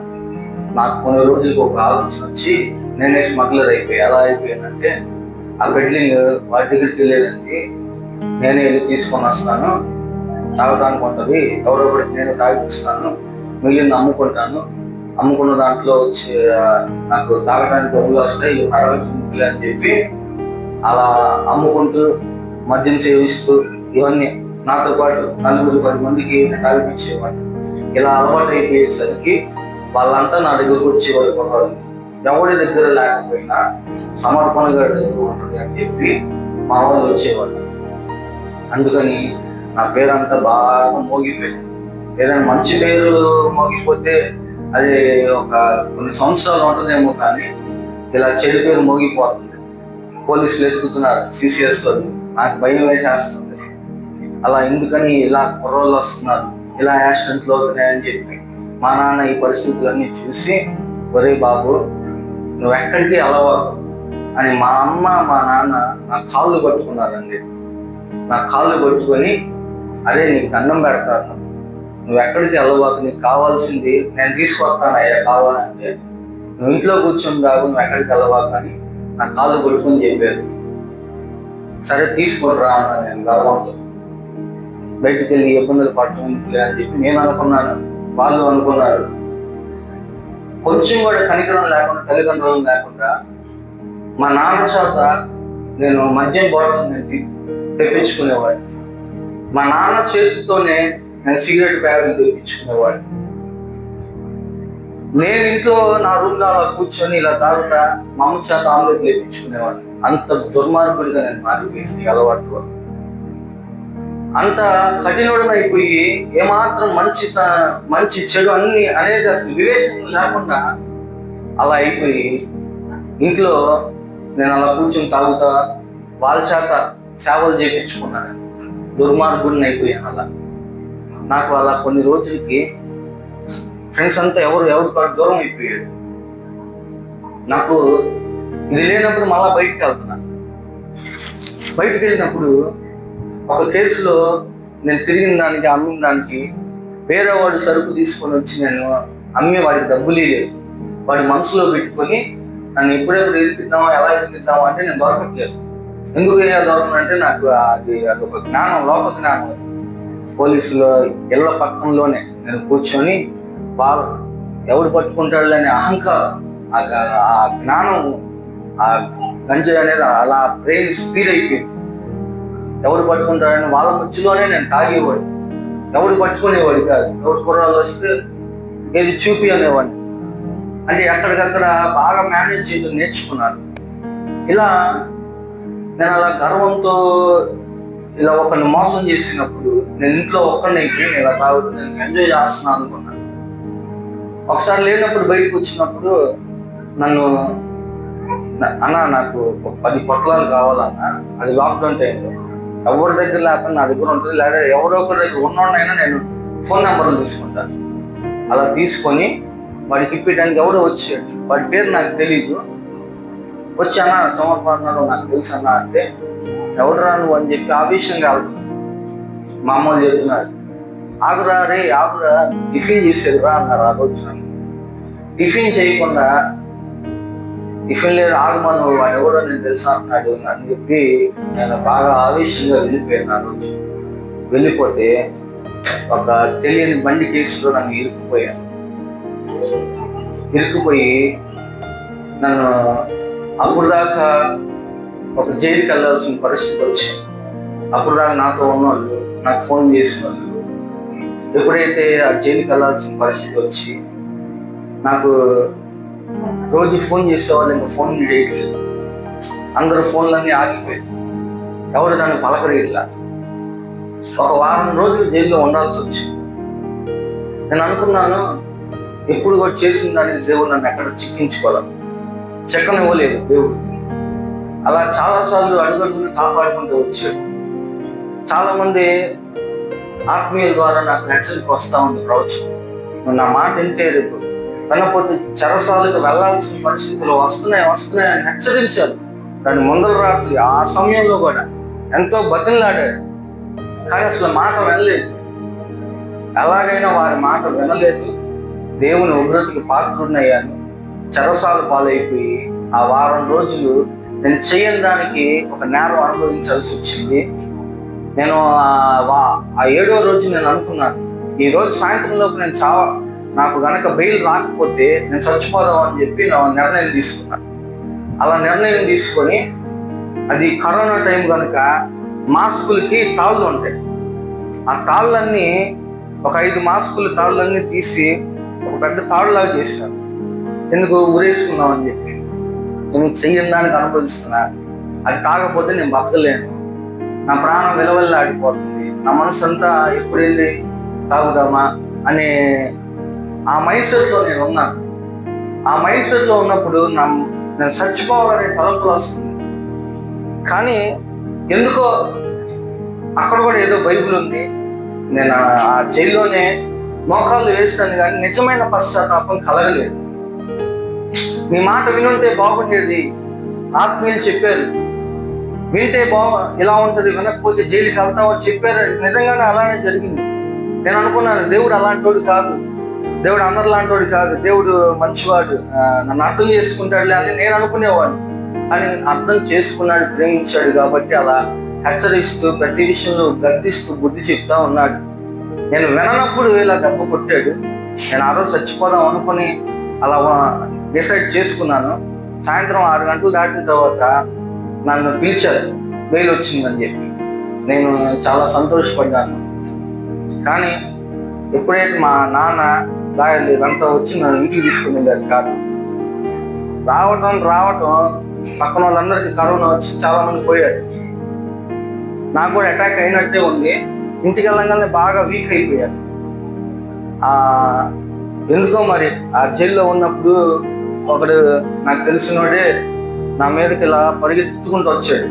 నాకు కొన్ని రోజులకు ఒక ఆలోచన వచ్చి నేనే స్మగ్లర్ అయిపోయి. ఎలా అయిపోయానంటే, ఆ బెడ్లింగ్ వాటి దగ్గరికి వెళ్ళేదండి, నేనే వెళ్ళి తీసుకొని వస్తాను, తాగడానికి ఉంటుంది, ఎవరొకరికి నేను తాగిపిస్తాను, మిగిలింది అమ్ముకున్న దాంట్లో వచ్చి నాకు తాగడానికి డబ్బులు వస్తాయి, 60 అని చెప్పి అలా అమ్ముకుంటూ మద్యం సేవిస్తూ ఇవన్నీ నాతో పాటు 4-10 మందికి తాగిపించేవాడు. ఇలా అలవాటు అయిపోయేసరికి వాళ్ళంతా నా దగ్గరకు వచ్చేవాళ్ళు. కొన్నాళ్ళు ఎవరి దగ్గర లేకపోయినా సమర్పణగా దగ్గర ఉంటుంది అని చెప్పి మా వాళ్ళు వచ్చేవాళ్ళు. అందుకని నా పేరంతా బాగా మోగిపోయింది. ఏదైనా మంచి పేరు మోగిపోతే అది ఒక కొన్ని సంవత్సరాలు ఉంటుందేమో, కానీ ఇలా చెడు పేరు మోగిపోతుంది. పోలీసులు ఎత్తుకుతున్నారు, సిసిఎస్ వాళ్ళు, నాకు భయం వేసేస్తుంది. అలా ఎందుకని ఇలా కుర్రోళ్ళు వస్తున్నారు, ఇలా యాక్సిడెంట్లు అవుతున్నాయని చెప్పి మా నాన్న ఈ పరిస్థితులన్నీ చూసి, ఒరే బాబు నువ్వు ఎక్కడికి అలవాటు అని మా అమ్మ మా నాన్న నా కాళ్ళు పట్టుకున్నారండి. నా కాళ్ళు పట్టుకొని, అరే నీకు దండం పెడతాను, నువ్వు ఎక్కడికి అలవాటు, నీకు కావాల్సింది నేను తీసుకొస్తానయ్యా, కావాలంటే నువ్వు ఇంట్లో కూర్చొని రాగు, నువ్వు ఎక్కడికి అలవాటు అని నా కాళ్ళు పట్టుకొని చెప్పారు. సరే తీసుకొని రా అన్నా నేను గర్వంతో. బయటికి వెళ్ళి ఇబ్బందులు పడటం ఎందుకులే అని చెప్పి నేను అనుకున్నాను, వాళ్ళు అనుకున్నారు. కొంచెం కూడా కనికరం లేకుండా, తల్లిదండ్రులు లేకుండా మా నాన్న చేత నేను మద్యం బాటిల్ తెప్పించుకునేవాడిని. మా నాన్న చేతితోనే నేను సిగరెట్ ప్యాకెట్లు తెప్పించుకునేవాడిని. నేను ఇంట్లో నా రూమ్లో అలా కూర్చొని ఇలా తాగుతా మా అమ్మ చేత ఆమ్లెట్ లేపించుకునేవాడిని. అంత దుర్మార్గుడిగా నేను మారిపోయింది అలవాటు వల్ల. అంత కఠినుడన అయిపోయి ఏమాత్రం మంచి చెడు అన్ని అనేది అసలు వివేచన లేకుండా అలా అయిపోయి ఇంట్లో నేను అలా కూర్చొని తాగుతా వాళ్ళ చేత సేవలు చేయించుకున్నాను. దుర్మార్గుడిని అయిపోయాను అలా. నాకు అలా కొన్ని రోజులకి ఫ్రెండ్స్ అంతా ఎవరికి దూరం అయిపోయాడు. నాకు ఇది లేనప్పుడు మళ్ళా బయటికి వెళ్తున్నాను. బయటికి వెళ్ళినప్పుడు ఒక కేసులో నేను తిరిగిన దానికి అమ్మిన దానికి వేరే వాడు సరుకు తీసుకొని వచ్చి నేను అమ్మే వాడికి డబ్బులు లేదు. వాడి మనసులో పెట్టుకొని నన్ను ఎప్పుడెప్పుడు ఎదిగిద్దామా ఎలా ఎదిగిద్దామా అంటే నేను దొరకట్లేదు. ఎందుకు దొరకనంటే నాకు అదొక జ్ఞానం, లోక జ్ఞానం. పోలీసులో ఇళ్ళ పక్కనలోనే నేను కూర్చొని వాళ్ళు ఎవడు పట్టుకుంటాడు అనే అహంకారం, ఆ జ్ఞానం, ఆ గంజాయి అనేది అలా బ్రెయిన్ స్పీడ్ అయిపోయింది. ఎవడు పట్టుకుంటాడని వాళ్ళ మధ్యలోనే నేను తాగేవాడు. ఎవడు పట్టుకునేవాడు కాదు. ఎవడు కుర్రాళ్ళు వస్తే ఏది చూపి అనేవాడిని. అంటే ఎక్కడికక్కడ బాగా మేనేజ్ చేయడం నేర్చుకున్నాను. ఇలా నేను అలా గర్వంతో ఇలా ఒకరిని మోసం చేసినప్పుడు నేను ఇంట్లో ఒక్కడిని అయిపోయి నేను ఇలా తాగుతూ నేను ఎంజాయ్ చేస్తున్నాను అనుకున్నాను. ఒకసారి లేనప్పుడు బయటకు వచ్చినప్పుడు నన్ను నాకు 10 పొట్లాలు కావాలన్నా, అది లాక్డౌన్ టైంలో ఎవరి దగ్గర లేకపోతే నా దగ్గర ఉంటుంది, లేదా ఎవరో ఒకరి దగ్గర ఉన్నోడైనా నేను ఫోన్ నెంబర్లు తీసుకుంటాను. అలా తీసుకొని వాడికి ఇప్పడానికి ఎవడో వచ్చాడు, వాడి పేరు నాకు తెలీదు. వచ్చి అన్న సమర్పణలో నాకు తెలుసు అన్న అంటే ఎవడరా నువ్వు అని చెప్పి ఆవేశంగా మా అమ్మలు చెప్తున్నారు. ఆగురా రే ఆగురా, టిఫిన్ చేసేది రా అన్నారు. ఆ రోజు టిఫిన్ చేయకుండా టిఫిన్ లేదు ఆగమను వాడు ఎవడో నేను తెలుసా అంటున్నాడు అని చెప్పి నేను బాగా ఆవేశంగా వెళ్ళిపోయాను. ఆ రోజు వెళ్ళిపోతే ఒక తెలియని బండి కేసులో నన్ను ఇరుక్కుపోయి నన్ను అప్పుడు దాకా ఒక జైలుకి వెళ్ళాల్సిన పరిస్థితి వచ్చింది. అప్పుడు దాకా నాతో ఉన్నవాళ్ళు, నాకు ఫోన్ చేసిన వాళ్ళు, ఎప్పుడైతే ఆ జైలుకి వెళ్ళాల్సిన పరిస్థితి వచ్చి నాకు రోజు ఫోన్ చేసేవాళ్ళు ఇంకా ఫోన్ చేయట్లేదు. అందరూ ఫోన్లన్నీ ఆగిపోయాయి. ఎవరు నన్ను పలకరిలా. ఒక వారం రోజులు జైల్లో ఉండాల్సి వచ్చింది. నేను అనుకున్నాను ఎప్పుడు కూడా చేసిన దానికి దేవుడు నన్ను ఎక్కడ చెక్కనివ్వలేదు దేవుడు. అలా చాలాసార్లు అడుగడుగును కాపాడుకుంటూ వచ్చాడు. చాలా మంది ఆత్మీయుల ద్వారా నాకు హెచ్చరిక వస్తూ ఉంది, ప్రవచనం నా మాట వింటే రేపు వినకపోతే చెరసాలకు వెళ్లాల్సిన పరిస్థితులు వస్తున్నాయని హెచ్చరించారు. దాని ముందర రాత్రి ఆ సమయంలో కూడా ఎంతో బతిలాడాడు, కానీ అసలు మాట వినలేదు. ఎలాగైనా వారి మాట వినలేదు. దేవుని ఉగ్రతకి పాత్రుడయ్యాను. చెరసాల పాలైపోయి ఆ వారం రోజులు నేను చేయని దానికి ఒక నేరం అనుభవించాల్సి వచ్చింది. నేను ఆ 7వ రోజు నేను అనుకున్నాను, ఈ రోజు సాయంత్రంలోపు నాకు గనక బెయిల్ రాకపోతే నేను చచ్చిపోదాం అని చెప్పి నా నిర్ణయం తీసుకున్నాను. అలా నిర్ణయం తీసుకొని, అది కరోనా టైం కనుక మాస్కులకి తాళ్ళు ఉంటాయి. ఆ తాళ్ళన్నీ ఒక 5 మాస్కులు తాళ్ళన్నీ తీసి ఒక పెద్ద తాడులాగా చేశాను. ఎందుకు ఊరేసుకున్నాం అని చెప్పి. నేను చెయ్యని దానికి అనుభవిస్తున్నా. అది తాగకపోతే నేను బతకలేను. నా ప్రాణం విలవెల్లాడిపోతుంది. నా మనసు అంతా ఎప్పుడు వెళ్ళి తాగుదామా అనే ఆ మైండ్ సెట్లో నేను ఉన్నాను. ఆ మైండ్ సెట్లో ఉన్నప్పుడు నేను చచ్చిపోవాలనే తలంపులు వస్తుంది. కానీ ఎందుకో అక్కడ కూడా ఏదో బైబిల్ ఉంది. నేను ఆ జైల్లోనే మోకాళ్ళు వేస్తాను, కానీ నిజమైన పశ్చాత్తాపం కలగలేదు. నీ మాట వినుంటే బాగుండేది. ఆత్మీయులు చెప్పారు, వింటే ఇలా ఉంటుంది, వినకపోతే జైలుకి వెళ్తామో చెప్పారు. నిజంగానే అలానే జరిగింది. నేను అనుకున్నాను దేవుడు అలాంటోడు కాదు, దేవుడు అందరిలాంటోడు కాదు, దేవుడు మంచివాడు, నన్ను అర్థం చేసుకుంటాడులే అని నేను అనుకునేవాడు. కానీ అర్థం చేసుకున్నాడు, ప్రేమించాడు. కాబట్టి అలా హెచ్చరిస్తూ ప్రతి విషయంలో గద్దిస్తూ బుద్ధి చెప్తా ఉన్నాడు. నేను విననప్పుడు ఇలా దెబ్బ కొట్టాడు. నేను ఆ రోజు చచ్చిపోదాం అనుకుని అలా డిసైడ్ చేసుకున్నాను. సాయంత్రం 6 గంటలు దాటిన తర్వాత నన్ను పిలిచారు, బెయిల్ వచ్చిందని చెప్పి. నేను చాలా సంతోషపడ్డాను. కానీ ఎప్పుడైతే మా నాన్న రాయలేదు, అంతా వచ్చి నన్ను ఇంటికి తీసుకుని వెళ్ళారు కాదు. రావటం పక్కన వాళ్ళందరికీ కరోనా వచ్చి చాలా మంది పోయారు. నాకు కూడా అటాక్ అయినట్టే ఉంది. ఇంటికి వెళ్ళగానే బాగా వీక్ అయిపోయాను. ఎందుకో మరి ఆ జైల్లో ఉన్నప్పుడు ఒకడు నాకు తెలిసినోడే నా మీదకి ఇలా పరిగెత్తుకుంటూ వచ్చాడు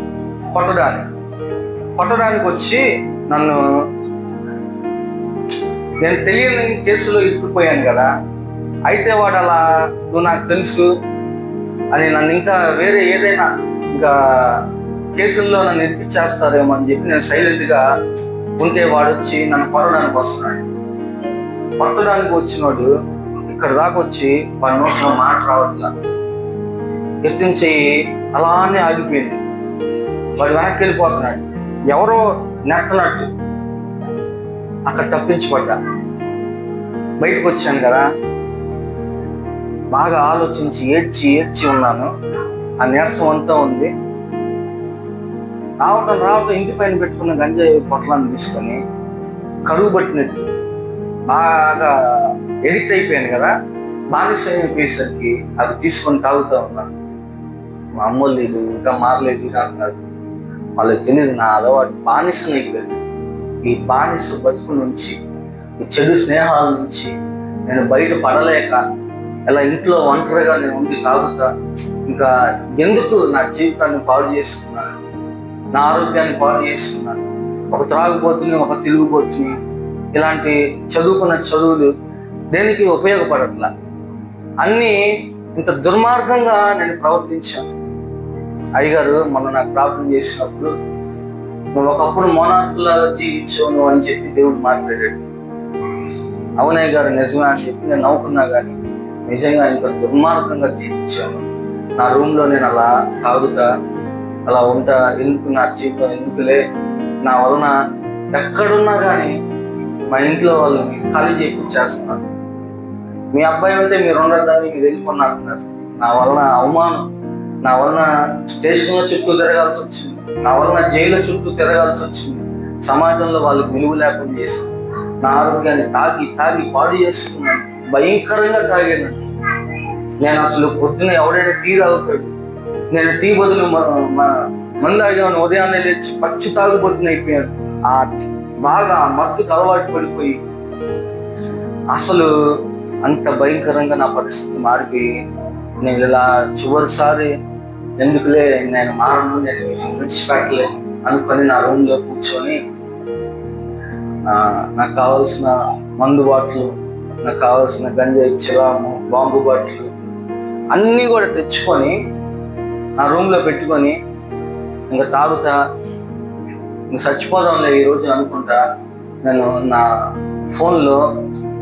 కొట్టడానికి వచ్చి నన్ను, నేను తెలియని కేసులో ఇరుక్కుపోయాను కదా, అయితే వాడు అలా నువ్వు నాకు తెలుసు అని నన్ను ఇంకా వేరే ఏదైనా ఇంకా కేసుల్లో నన్ను ఇరికిచ్చేస్తారేమో అని చెప్పి నేను సైలెంట్గా ఉంటే వాడు వచ్చి నన్ను కొట్టడానికి వస్తున్నాడు. కొట్టడానికి వచ్చినోడు ఇక్కడ దాకా వచ్చి వాడి నోట్లో మాట రావట్లా, ఎత్తించి అలానే ఆగిపోయింది. వాడు వెనక్కి వెళ్ళిపోతున్నాడు, ఎవరో నెత్తనట్టు. అక్కడ తప్పించబడ్డా. బయటకు వచ్చాను కదా, బాగా ఆలోచించి ఏడ్చి ఉన్నాను. ఆ నీరసం అంతా ఉంది. రావటం ఇంటి పైన పెట్టుకున్న గంజాయి పొట్లాన్ని తీసుకొని కరువు పట్టినట్టు బాగా ఎడిక్ట్ అయిపోయాను కదా, బానిస అయిపోయేసరికి అది తీసుకొని తాగుతూ ఉన్నాను. మా అమ్మోళ్ళు ఇది ఇంకా మారలేదు అంటున్నారు. వాళ్ళకి తెలియదు నా అలవాటు బానిసను అయిపోయింది. ఈ బానిస బతుకు నుంచి, ఈ చెడు స్నేహాల నుంచి నేను బయట పడలేక ఇలా ఇంట్లో ఒంటరిగా నేను ఉండి తాగుతా. ఇంకా ఎందుకు నా జీవితాన్ని పాడు చేసుకున్నాను, నా ఆరోగ్యాన్ని పాడు చేసుకున్నాను. ఒక త్రాగుబోతుని, ఒక తిరుగుబోతుని, ఇలాంటి చదువుకున్న చదువులు దేనికి ఉపయోగపడట్లా. అన్నీ ఇంత దుర్మార్గంగా నేను ప్రవర్తించాను. అయ్యగారు మొన్న నాకు ప్రార్థన చేసినప్పుడు, నువ్వు ఒకప్పుడు మోనార్కులాగా జీవించావు నువ్వు అని చెప్పి దేవుడు మాట్లాడాడు. అవునయ్య గారు నిజమే అని చెప్పి నేను నవ్వుకున్నా, కానీ నిజంగా ఇంత దుర్మార్గంగా జీవించాను. నా రూమ్లో నేను అలా తాగుతా, అలా ఉంటా. ఎందుకు నా జీవితం ఎందుకులే, నా వలన ఎక్కడున్నా కానీ మా ఇంట్లో వాళ్ళని ఖాళీ చేయించేస్తున్నాను. మీ అబ్బాయి అంటే మీరు ఉండదని మీరు వెళ్ళిపోయినారు. నా వలన అవమానం, నా వలన స్టేషన్ల చుట్టూ తిరగాల్సి వచ్చింది, నా వలన జైలు చుట్టూ తిరగాల్సి వచ్చింది. సమాజంలో వాళ్ళకి విలువ లేకుండా చేశాను. నా ఆరోగ్యాన్ని తాగి పాడు చేసుకున్నాను. భయంకరంగా తాగాను. నేను అసలు పొద్దున ఎవడైనా టీ తాగుతాడు, నేను టీ బదులు మందు తాగాను. ఉదయాన్నే లేచి పచ్చి తాగుబోతుని అయిపోయాను. ఆ బాగా మత్తుకు అలవాటు పడిపోయి అసలు అంత భయంకరంగా నా పరిస్థితి మారిపోయి, నేను ఇలా చివరిసారి ఎందుకులే నేను మారను, నేను విడిచిపెట్టలే అనుకొని నా రూమ్లో కూర్చొని నాకు కావాల్సిన మందు బాటిల్, నాకు కావాల్సిన గంజాయి, చిరాము, బాంబు బాటిల్ అన్నీ కూడా తెచ్చుకొని నా రూమ్లో పెట్టుకొని ఇంకా తాగుతా. ఇంక చచ్చిపోదాంలే ఈరోజు అనుకుంటా. నేను నా ఫోన్లో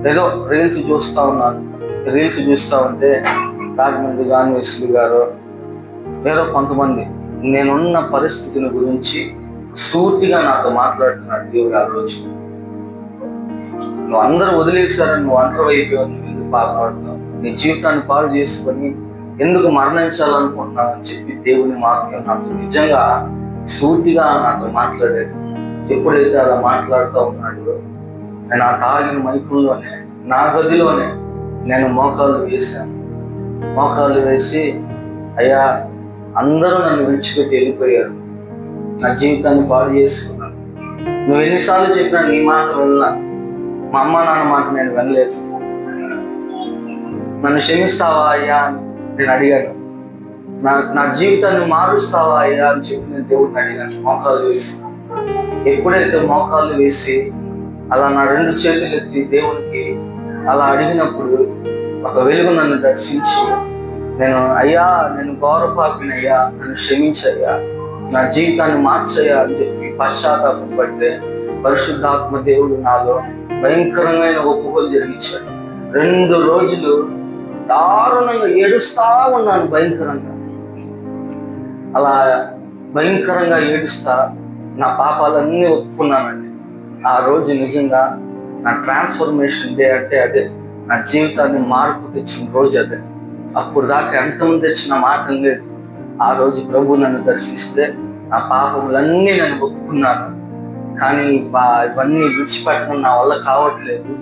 ఏదో రీల్స్ చూస్తూ ఉన్నాను. రీల్స్ చూస్తూ ఉంటే రాజమండ్రి గాన్వేశ్వరి గారు ఏదో కొంతమంది నేనున్న పరిస్థితిని గురించి సూటిగా నాతో మాట్లాడుతున్నాడు దేవుడు. ఆ రోజు నువ్వు అందరూ వదిలేశారని నువ్వు ఒంటరి అయిపోయావు, నువ్వు ఎందుకు బాధపడుతున్నావు, నీ జీవితాన్ని పాడు చేసుకొని ఎందుకు మరణించాలనుకుంటున్నావు అని చెప్పి దేవుని వాక్యం నాతో నిజంగా సూటిగా నాతో మాట్లాడాడు. ఎప్పుడైతే అలా మాట్లాడుతూ ఉన్నాడు, నేను ఆ తాగిన మైకంలోనే నా గదిలోనే నేను మోకాళ్ళు వేశాను. మోకాళ్ళు వేసి, అయ్యా అందరూ నన్ను విడిచిపెట్టి వెళ్ళిపోయారు, నా జీవితాన్ని పాడు చేసుకున్నాను. నువ్వు ఎన్నిసార్లు చెప్పినా నీ మాట విన్నా, మా అమ్మ నాన్న మాట నేను వినలేదు. నన్ను క్షమిస్తావా అయ్యా అని నేను అడిగాను. నా జీవితాన్ని మారుస్తావా అయ్యా అని చెప్పి నేను దేవుడిని అడిగాను మోకాళ్ళు వేసి. ఎప్పుడైతే మోకాళ్ళు వేసి అలా నా రెండు చేతులు ఎత్తి దేవునికి అలా అడిగినప్పుడు ఒక వెలుగు నన్ను దర్శించి, అయ్యా నేను గౌరవపాపినయ్యా, నన్ను క్షమించయ్యా, నా జీవితాన్ని మార్చయ్యా అని చెప్పి పశ్చాత్తాపపడితే పరిశుద్ధాత్మ దేవుడు నాలో భయంకరమైన ఒప్పుకోలు జరిగించాడు. 2 రోజులు దారుణంగా ఏడుస్తా ఉన్నాను. అలా భయంకరంగా ఏడుస్తా నా పాపాలన్నీ ఒప్పుకున్నానండి. ఆ రోజు నిజంగా నా ట్రాన్స్ఫర్మేషన్ డే అంటే అదే, నా జీవితాన్ని మార్పు తెచ్చిన రోజు అదే. అప్పుడు దాకా ఎంతమంది తెచ్చిన మాటలు లేదు. ఆ రోజు ప్రభు నన్ను దర్శిస్తే నా పాపములన్నీ నేను ఒప్పుకున్నాను. కానీ ఇవన్నీ విడిచిపెట్టడం నా వల్ల కావట్లేదు.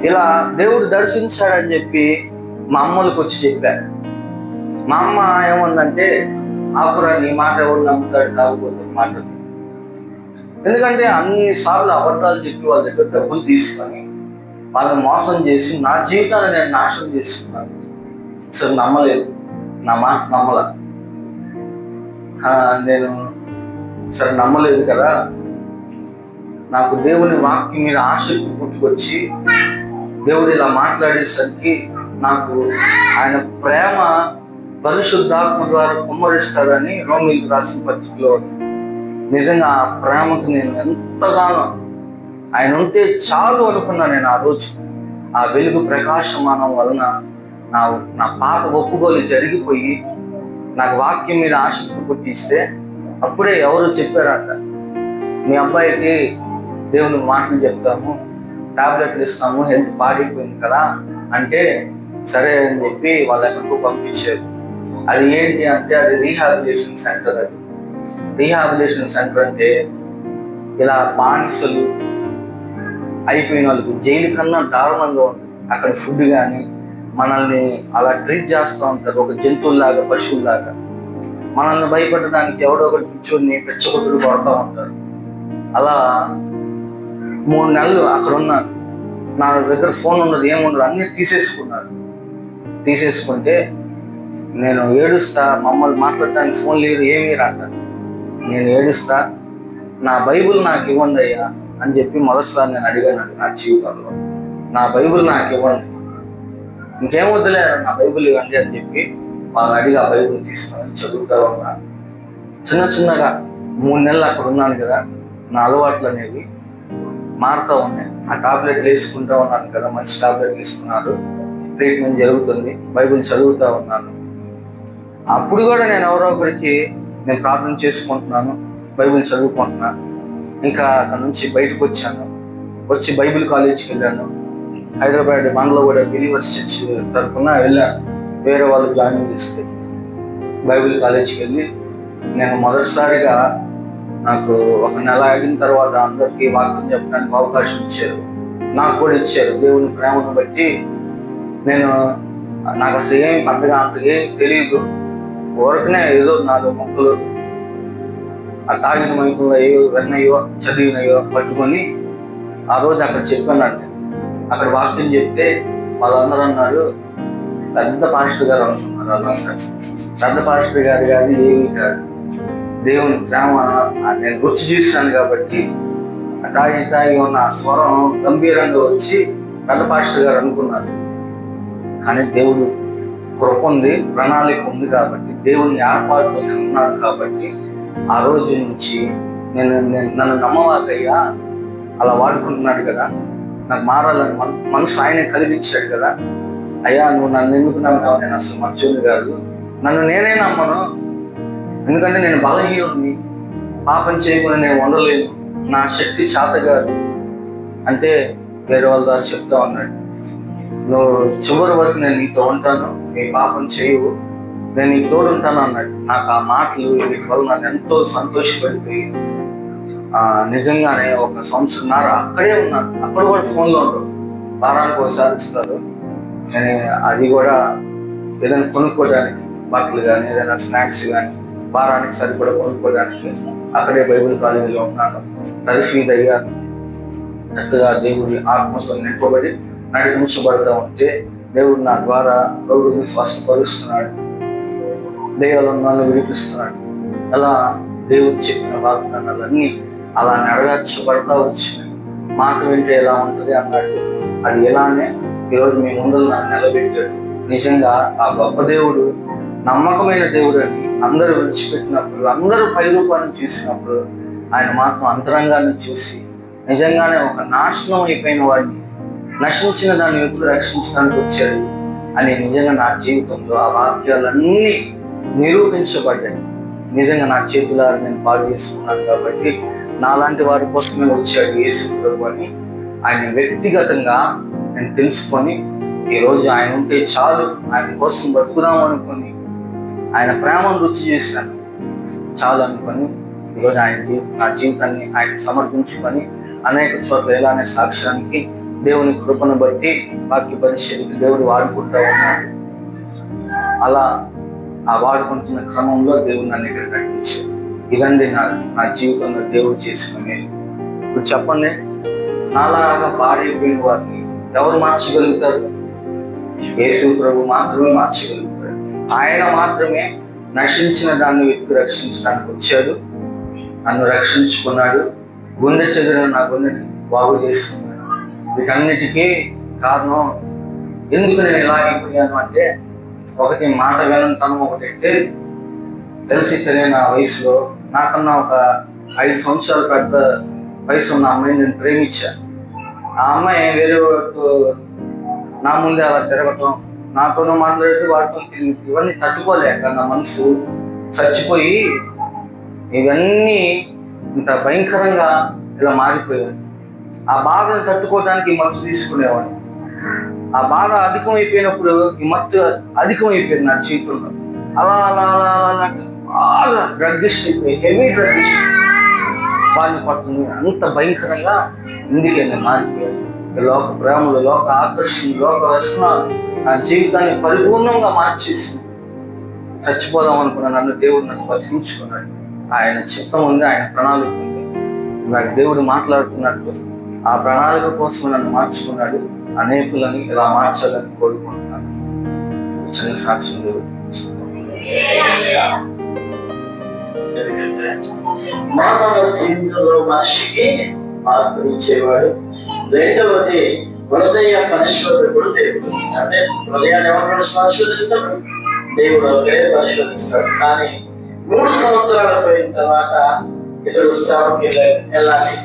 ఇలా దేవుడు దర్శించాడని చెప్పి మా అమ్మలకు వచ్చి చెప్పారు. మా అమ్మ ఏముందంటే, ఆకురా నీ మాట ఎవరు నమ్ముతాడు, కాకపోతే మాట. ఎందుకంటే అన్ని సార్లు అబద్ధాలు చెప్పి వాళ్ళ దగ్గర డబ్బులు తీసుకొని వాళ్ళని మోసం చేసి నా జీవితాన్ని నేను నాశనం చేసుకున్నాను. అసలు నమ్మలేదు, నా మాట నమ్మల. నేను సరే నమ్మలేదు కదా, నాకు దేవుని వాక్యం మీద ఆసక్తి పుట్టుకొచ్చి దేవుడు ఇలా మాట్లాడేసరికి నాకు ఆయన ప్రేమ పరిశుద్ధాత్మ ద్వారా కుమ్మరిస్తాడని రోమీయులకు రాసిన పత్రికలో నిజంగా ఆ ప్రేమకు నేను ఎంతగానో ఆయన ఉంటే చాలు అనుకున్నా. నేను ఆ రోజు ఆ వెలుగు ప్రకాశమానం వలన నా పాప ఒప్పుకోలు జరిగిపోయి నాకు వాక్యం మీద ఆసక్తి పుట్టిస్తే అప్పుడే ఎవరో చెప్పారంట, మీ అబ్బాయికి దేవుని మాటలు చెప్తాము, టాబ్లెట్లు ఇస్తాము, హెల్త్ పాడైపోయింది కదా అంటే సరే అని చెప్పి వాళ్ళ ఎక్కడికో పంపించారు. అది ఏంటి అంటే అది రీహాబిలేషన్ సెంటర్. అది రీహాబిలేషన్ సెంటర్ అంటే ఇలా బానిసలు అయిపోయిన వాళ్ళకి జైలు కన్నా దారుణంగా ఉంటుంది. అక్కడ ఫుడ్ కానీ మనల్ని అలా ట్రీట్ చేస్తూ ఉంటారు, ఒక జంతువులాగా, పశువులాగా. మనల్ని భయపడడానికి ఎవడో ఒకటి కూర్చొని పెచ్చగొట్టులు కొడతా ఉంటారు. అలా 3 నెలలు అక్కడ ఉన్నాను. నా దగ్గర ఫోన్ ఉన్నది ఏముండదు, అన్నీ తీసేసుకుంటే నేను ఏడుస్తా, మమ్మల్ని మాట్లాడటానికి ఫోన్ లేదు, ఏమీ రాక నేను ఏడుస్తా, నా బైబిల్ నాకు ఇవ్వండి అయ్యా అని చెప్పి మొదటిసారి నేను అడిగాను నా జీవితంలో. నా బైబిల్ నాకు ఇవ్వండి, ఇంకేం వద్దులే, నా బైబిల్ ఇవ్వండి అని చెప్పి వాళ్ళు అడిగి ఆ బైబిల్ తీసుకొని చదువుతా ఉన్నా. చిన్నగా 3 నెలలు అక్కడ ఉన్నాను కదా, నా అలవాట్లు అనేవి మారుతూ ఉన్నాయి. ఆ టాబ్లెట్లు వేసుకుంటూ ఉన్నాను కదా, మంచి టాబ్లెట్లు వేసుకున్నారు, ట్రీట్మెంట్ జరుగుతుంది, బైబిల్ చదువుతూ ఉన్నాను. అప్పుడు కూడా నేను ఎవరో ఒకరికి నేను ప్రార్థన చేసుకుంటున్నాను, బైబిల్ చదువుకుంటున్నాను. ఇంకా అక్కడ నుంచి బయటకు వచ్చి బైబిల్ కాలేజీకి వెళ్ళాను. హైదరాబాద్ మండలో కూడా బిలీవర్స్ చర్చ్ తరఫున వెళ్ళాను, వేరే వాళ్ళు జాయిన్ చేస్తే. బైబిల్ కాలేజీకి వెళ్ళి నేను మొదటిసారిగా నాకు 1 నెల అయిన తర్వాత అందరికీ వాక్యం చెప్పడానికి అవకాశం ఇచ్చారు, నాకు కూడా ఇచ్చారు. దేవుని ప్రేమను బట్టి నాకు అసలు ఏం అంతగా తెలియదు, ఊరకనే ఏదో 4 మొక్కలు ఆ తాగిన మైకుల్లో ఏవో విన్నయో చదివినయో పట్టుకొని ఆ రోజు అక్కడ చెప్పాను. అక్కడ వాక్యం చెప్తే వాళ్ళందరూ అన్నారు, పెద్ద పాస్టర్ గారు అనుకున్నారు. వాళ్ళంతా పెద్ద పాస్టర్ గారు కానీ ఏమీ కాదు, దేవుని ప్రేమ నేను రుచి చూశాను కాబట్టి తాగి ఉన్న స్వరం గంభీరంగా వచ్చి పెద్ద పాస్టర్ గారు అనుకున్నారు. కానీ దేవుడు కృప ఉంది, ప్రణాళిక ఉంది కాబట్టి, దేవుని ఏర్పాటులో నేను ఉన్నాను కాబట్టి ఆ రోజు నుంచి నన్ను నమ్మవాకయ్యా, అలా వాడుకుంటున్నాడు కదా, నాకు మారాలని మనసు ఆయన కలిగించాడు కదా, అయ్యా నువ్వు నన్ను ఎందుకు నమ్మావు, నేను అసలు మంచోని కాదు, నన్ను నేనే నమ్మను, ఎందుకంటే నేను బలహీనుడిని, పాపం చేయకుండా నేను ఉండలేను, నా శక్తి చేత కాదు అంటే వేరే వాళ్ళ ద్వారా చెప్తా ఉన్నాడు. నువ్వు చివరి వరకు నేను నీతో ఉంటాను, నీ పాపం చేయవు, నేను నీకు తోడుంటాను అన్నాడు. నాకు ఆ మాటలు వీటి వల్ల నాకు ఎంతో సంతోషపడిపోయి నిజంగానే 1 సంవత్సరంన్నర అక్కడే ఉన్నాను. అక్కడ కూడా ఫోన్లో ఉండవు, వారానికి ఒకసారి ఇస్తారు. అది కూడా ఏదైనా కొనుక్కోవడానికి, బట్టలు కానీ ఏదైనా స్నాక్స్ కానీ వారానికి సరిపడా కొనుక్కోవడానికి అక్కడే బైబిల్ కాలేజీలో ఉన్నాను. తరిఫీద్ అయ్యాను. చక్కగా దేవుడి ఆత్మతో నింపబడి నడిపించబడతా ఉంటే దేవుడు నా ద్వారా రోగుల్ని స్వస్థపరుస్తున్నాడు, దయ్యాలను విడిపిస్తున్నాడు. అలా దేవుడు చెప్పిన వాగ్దానాలన్నీ అలా నెరవేర్చబడతా వచ్చినాయి. మాట వింటే ఎలా ఉంటుంది అన్నాడు, అది ఎలానే ఈరోజు మీ ముందు నన్ను నిలబెట్టాడు. నిజంగా ఆ గొప్ప దేవుడు నమ్మకమైన దేవుడు అని అందరూ విడిచిపెట్టినప్పుడు, అందరూ పైరూపాన్ని చూసినప్పుడు ఆయన మాత్రం అంతరంగాన్ని చూసి నిజంగానే ఒక నాశనం అయిపోయిన వాడిని, నశించిన దాన్ని ఎప్పుడు రక్షించడానికి వచ్చాడు అని నిజంగా నా జీవితంలో ఆ వాక్యాలన్నీ నిరూపించబడ్డాయి. నిజంగా నా చేతులారా నేను పాడు చేసుకున్నాను కాబట్టి నాలాంటి వారి కోసమే వచ్చాడు యేసు ప్రభు అని ఆయన వ్యక్తిగతంగా నేను తెలుసుకొని ఈరోజు ఆయన ఉంటే చాలు, ఆయన కోసం బతుకుదాం అనుకొని ఆయన ప్రేమను రుచి చేశాను చాలు అనుకొని ఈరోజు నా జీవితాన్ని ఆయన సమర్పించుకొని అనేక చోట్ల ఇలానే సాక్ష్యానికి దేవుని కృపను బట్టి వాక్య పరిచర్యకి దేవుడు వాడుకుంటా ఉన్నాడు. అలా ఆ వాడుకుంటున్న క్రమంలో దేవుడు నన్ను ఇక్కడ నడిపించాడు. ఇదండి నా జీవితంలో దేవుడు చేసిన మేలు. ఇప్పుడు చెప్పండి, నాలాగా పాడైపోయిన వారిని ఎవరు మార్చగలుగుతారు? యేసు ప్రభు మాత్రమే మార్చగలుగుతారు. ఆయన మాత్రమే నశించిన దాన్ని వెతికి రక్షించడానికి వచ్చాడు. నన్ను రక్షించుకున్నాడు. గుండె చెదిరిన నా గుండెని బాగు చేసుకున్నాడు. వీటన్నిటికీ కారణం ఎందుకు నేను ఇలా అయిపోయాను అంటే, ఒకటి మాట వినంతనం ఒకటైతే తెలిసి తెలియని ఆ వయసులో నాకన్నా ఒక 5 సంవత్సరాలు పెద్ద వయసు ఉన్న అమ్మాయిని నేను ప్రేమించాను. ఆ అమ్మాయి వేరే వాడితో నా ముందే అలా తిరగటం, నాతోనూ మాట్లాడుతూ వాడితో తిరిగి, ఇవన్నీ తట్టుకోలేక నా మనసు చచ్చిపోయి ఇవన్నీ ఇంత భయంకరంగా ఇలా మారిపోయాను. ఆ బాధను తట్టుకోవడానికి ఈ మత్తు తీసుకునేవాడిని. ఆ బాధ అధికమైపోయినప్పుడు ఈ మత్తు అధికమైపోయింది నా జీవితంలో. అలా అలా అలా అలా బాగా డ్రగ్గిస్ట్ అయిపోయి, హెవీ డ్రగ్గిస్ట్ వాడిని పట్టుకుని అంత భయంకరంగా ఇందుకే నేను మారిపోయాను. లోక ప్రేమలు, లోక ఆకర్షణ, లోక వ్యసనాలు నా జీవితాన్ని పరిపూర్ణంగా మార్చేసి చచ్చిపోదాం అనుకున్న నన్ను దేవుడు నన్ను బతికించుకున్నాడు. ఆయన చిత్తం ఉంది, ఆయన ప్రణాళిక ఉంది. నాకు దేవుడు మాట్లాడుతున్నట్టు ఆ ప్రణాళిక కోసం నన్ను మార్చుకున్నాడు. అనేకులని ఇలా మార్చాలని కోరుకుంటున్నాను. చిన్న సాక్ష్యం దేవుడు. మానవ జీవితంలో మనిషికి మార్పునిచ్చేవాడు. రెండవది హృదయ పరిశోధకుడు దేవుడు. అంటే హృదయాన్ని ఎవరు పరిశోధిస్తాడు? దేవుడు ఒకరే పరిశోధిస్తాడు. కానీ 3 సంవత్సరాలు పోయిన తర్వాత ఇతడు సేవకి వెళ్ళాలి,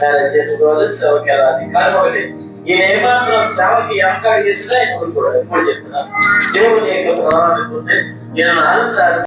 మ్యారేజ్ చేసుకోవాలి, సేవకి వెళ్ళాలి. కానీ ఒకటి, ఈయన ఏమాత్రం సేవకి ఎంకాయ చేసినా ఎప్పుడు చెప్తున్నారు దేవుని యొక్క ప్రణాళిక ఉంటే ఈయన 4 సార్లు